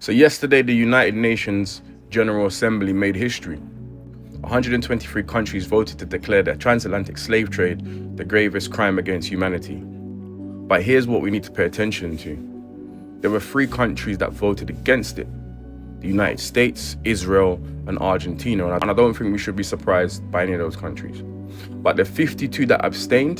So yesterday, the United Nations General Assembly made history. 123 countries voted to declare the transatlantic slave trade the gravest crime against humanity. But here's what we need to pay attention to. There were 3 countries that voted against it: the United States, Israel, and Argentina. And I don't think we should be surprised by any of those countries. But the 52 that abstained,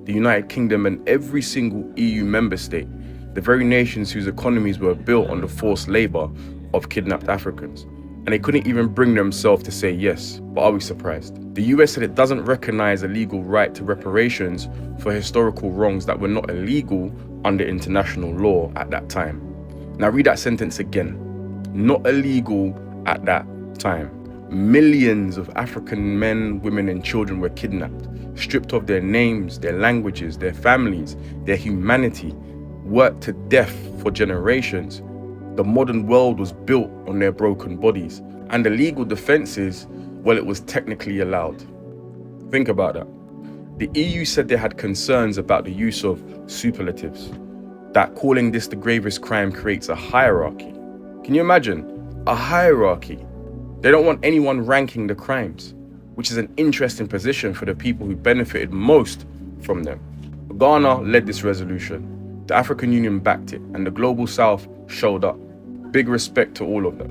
the United Kingdom and every single EU member state, the very nations whose economies were built on the forced labor of kidnapped Africans. And they couldn't even bring themselves to say yes. But are we surprised? The US said it doesn't recognize a legal right to reparations for historical wrongs that were not illegal under international law at that time. Now read that sentence again. Not illegal at that time. Millions of African men, women, and children were kidnapped, stripped of their names, their languages, their families, their humanity, worked to death for generations. The modern world was built on their broken bodies. And the legal defense is, well, it was technically allowed. Think about that. The EU said they had concerns about the use of superlatives, that calling this the gravest crime creates a hierarchy. Can you imagine? A hierarchy. They don't want anyone ranking the crimes, which is an interesting position for the people who benefited most from them. Ghana led this resolution. The African Union backed it, and the Global South showed up. Big respect to all of them.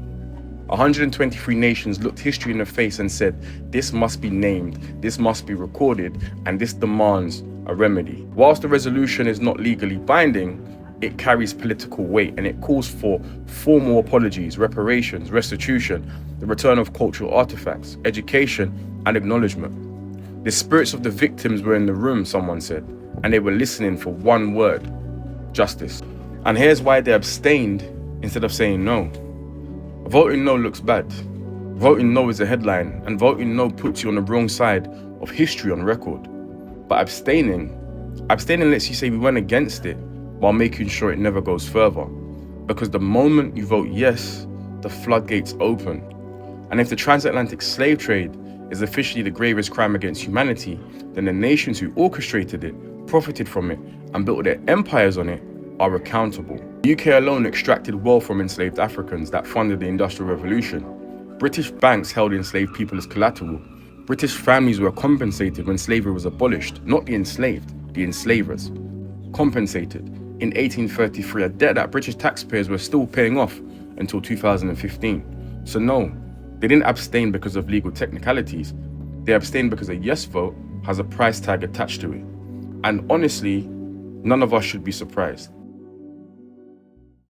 123 nations looked history in the face and said, this must be named, this must be recorded, and this demands a remedy. Whilst the resolution is not legally binding, it carries political weight, and it calls for formal apologies, reparations, restitution, the return of cultural artifacts, education, and acknowledgement. The spirits of the victims were in the room, someone said, and they were listening for one word: justice. And here's why they abstained instead of saying no. Voting no looks bad. Voting no is a headline, and voting no puts you on the wrong side of history on record. But abstaining lets you say we went against it while making sure it never goes further. Because the moment you vote yes, the floodgates open. And if the transatlantic slave trade is officially the gravest crime against humanity, then the nations who orchestrated it, profited from it, and built their empires on it are accountable. The UK alone extracted wealth from enslaved Africans that funded the Industrial Revolution. British banks held enslaved people as collateral. British families were compensated when slavery was abolished, not the enslaved, the enslavers. Compensated in 1833, a debt that British taxpayers were still paying off until 2015. So no, they didn't abstain because of legal technicalities. They abstained because a yes vote has a price tag attached to it. And honestly, none of us should be surprised.